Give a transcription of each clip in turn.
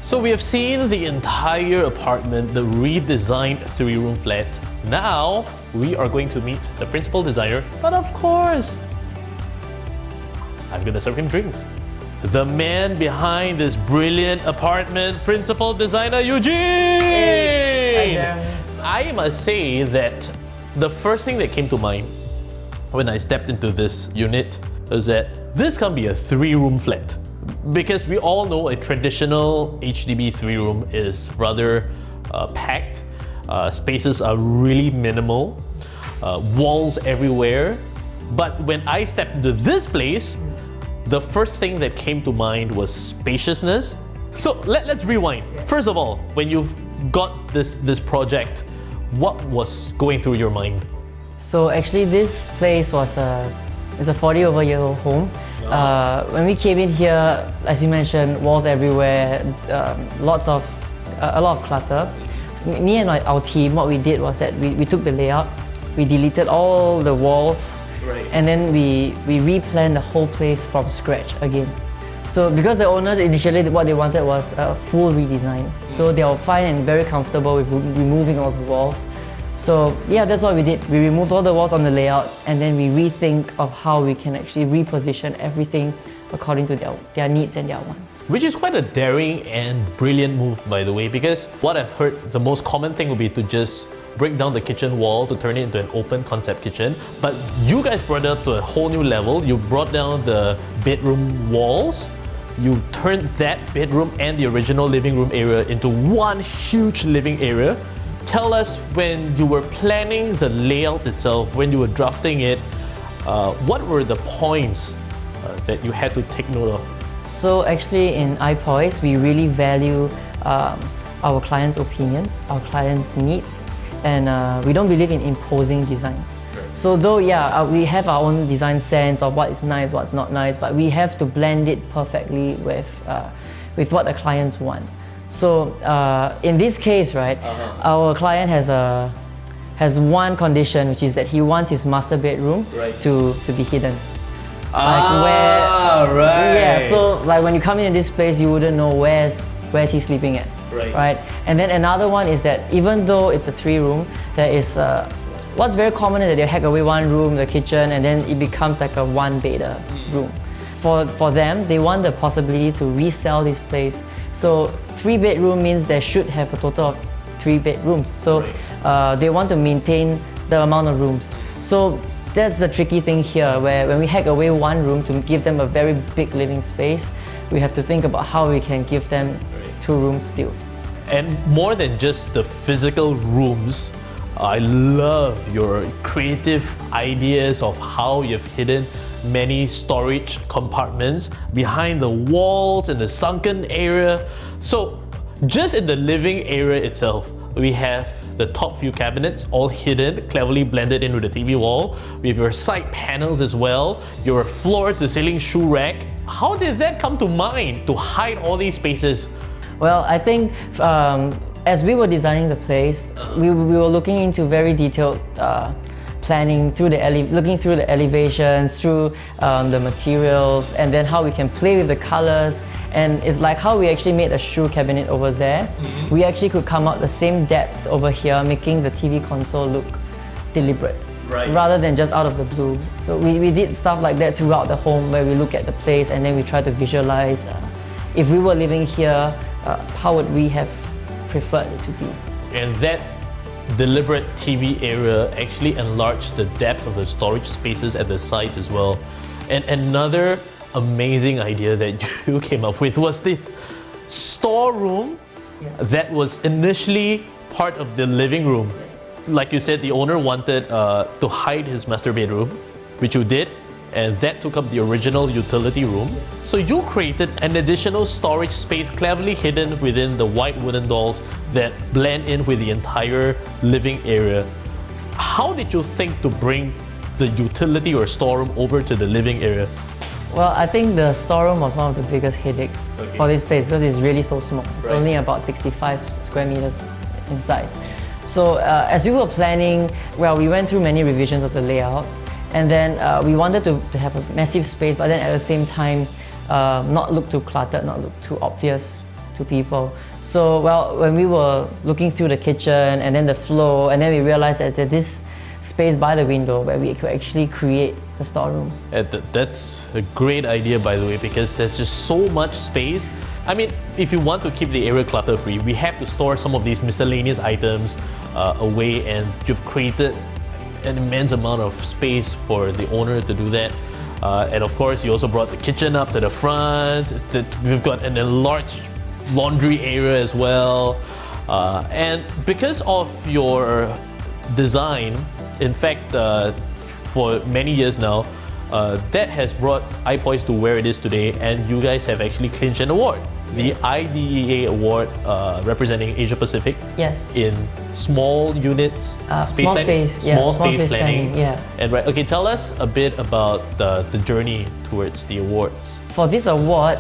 So we have seen the entire apartment, the redesigned 3-room flat. Now we are going to meet the principal designer, but of course, I'm gonna serve him drinks. The man behind this brilliant apartment, principal designer Eugene! Hey. Hi, Jeremy. I must say that the first thing that came to mind when I stepped into this unit was that this can be a 3-room flat. Because we all know a traditional HDB 3-room is rather packed. Spaces are really minimal, walls everywhere. But when I stepped into this place, the first thing that came to mind was spaciousness. So let's rewind. First of all, when you got this project, what was going through your mind? So actually this place was it's a 40-over-year-old home. When we came in here, as you mentioned, walls everywhere, a lot of clutter. Me and our team, what we did was that we took the layout, we deleted all the walls, right. And then we replanned the whole place from scratch again. So because the owners initially what they wanted was a full redesign. So they were fine and very comfortable with removing all the walls. So yeah, that's what we did. We removed all the walls on the layout and then we rethink of how we can actually reposition everything according to their needs and their wants. Which is quite a daring and brilliant move, by the way, because what I've heard, the most common thing would be to just break down the kitchen wall to turn it into an open concept kitchen. But you guys brought it up to a whole new level. You brought down the bedroom walls. You turned that bedroom and the original living room area into one huge living area. Tell us, when you were planning the layout itself, when you were drafting it, what were the points that you had to take note of? So actually in i.Poise, we really value our clients' opinions, our clients' needs, and we don't believe in imposing designs. So though, yeah, we have our own design sense of what is nice, what's not nice, but we have to blend it perfectly with what the clients want. So in this case, right, our client has one condition, which is that he wants his master bedroom to be hidden. Right. Yeah, so like when you come in this place, you wouldn't know where's he sleeping at, right? And then another one is that even though it's a 3-room, there is what's very common is that they hack away one room, the kitchen, and then it becomes like a one-bedder room. For them, they want the possibility to resell this place. So 3-bedroom means they should have a total of 3 bedrooms. So they want to maintain the amount of rooms. So that's the tricky thing here, where when we hack away one room to give them a very big living space, we have to think about how we can give them 2 rooms still. And more than just the physical rooms, I love your creative ideas of how you've hidden many storage compartments behind the walls in the sunken area. So just in the living area itself, we have the top few cabinets all hidden, cleverly blended in with the TV wall. We have your side panels as well, your floor to ceiling shoe rack. How did that come to mind to hide all these spaces? Well, I think as we were designing the place, we were looking into very detailed planning through looking through the elevations, through the materials, and then how we can play with the colors. And it's like how we actually made a shoe cabinet over there. We actually could come out the same depth over here, making the TV console look deliberate, rather than just out of the blue. So we did stuff like that throughout the home, where we look at the place and then we try to visualize if we were living here, how would we have preferred it to be. And that deliberate TV area actually enlarged the depth of the storage spaces at the sides as well. And another amazing idea that you came up with was this storeroom that was initially part of the living room. Like you said, the owner wanted to hide his master bedroom, which you did, and that took up the original utility room. So you created an additional storage space cleverly hidden within the white wooden dolls that blend in with the entire living area. How did you think to bring the utility or storeroom over to the living area? Well, I think the storeroom was one of the biggest headaches for this place because it's really so small. It's only about 65 square meters in size. So as we were planning, well, we went through many revisions of the layouts, and then we wanted to have a massive space, but then at the same time, not look too cluttered, not look too obvious to people. So, well, when we were looking through the kitchen and then the floor, and then we realized that there's this space by the window where we could actually create the storeroom. That's a great idea, by the way, because there's just so much space. I mean, if you want to keep the area clutter-free, we have to store some of these miscellaneous items away, and you've created an immense amount of space for the owner to do that. And of course, you also brought the kitchen up to the front. We've got an enlarged laundry area as well. And because of your design, in fact, for many years now, that has brought i.Poise to where it is today, and you guys have actually clinched an award. Yes. The IDEA award representing Asia Pacific. Yes. In small units, small space planning. Yeah. And right, okay, tell us a bit about the journey towards the awards. For this award,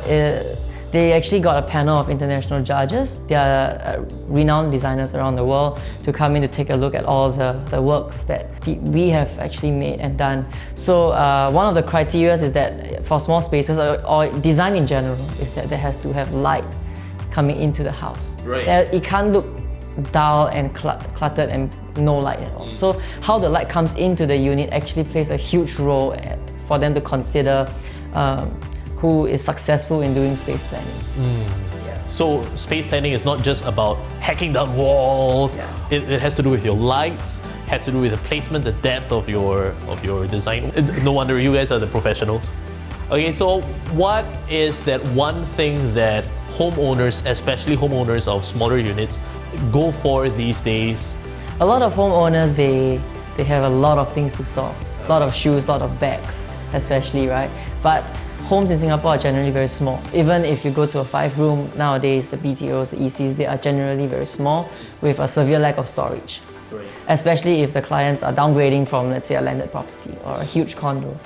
they actually got a panel of international judges. They are renowned designers around the world to come in to take a look at all the works that we have actually made and done. So one of the criteria is that for small spaces or design in general is that there has to have light coming into the house. Right. It can't look dull and cluttered and no light at all. So how the light comes into the unit actually plays a huge role for them to consider who is successful in doing space planning. Yeah. So space planning is not just about hacking down walls. Yeah. It has to do with your lights, has to do with the placement, the depth of your design. No wonder you guys are the professionals. Okay, so what is that one thing that homeowners, especially homeowners of smaller units, go for these days? A lot of homeowners, they have a lot of things to store. A lot of shoes, a lot of bags, especially, right? But homes in Singapore are generally very small. Even if you go to a 5-room nowadays, the BTOs, the ECs, they are generally very small with a severe lack of storage. Right. Especially if the clients are downgrading from, let's say, a landed property or a huge condo.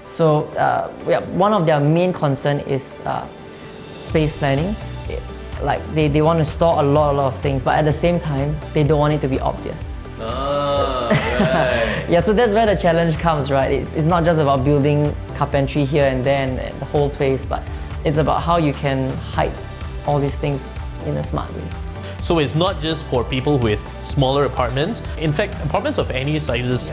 So one of their main concern is space planning. Like they want to store a lot of things, but at the same time, they don't want it to be obvious. Right. Yeah, so that's where the challenge comes, right? It's not just about building carpentry here and there and the whole place, but it's about how you can hide all these things in a smart way. So it's not just for people with smaller apartments. In fact, apartments of any sizes,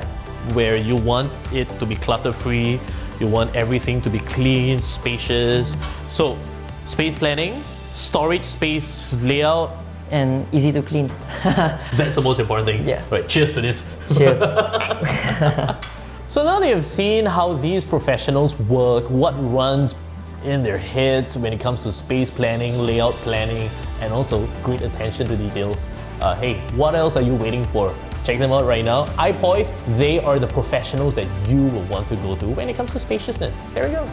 where you want it to be clutter-free, you want everything to be clean, spacious. So space planning, storage space layout, and easy to clean. that's the most important thing. Yeah. Right, cheers to this. Cheers. So now that you've seen how these professionals work, what runs in their heads when it comes to space planning, layout planning, and also great attention to details, hey, what else are you waiting for? Check them out right now. i.Poise, they are the professionals that you will want to go to when it comes to spaciousness. There we go.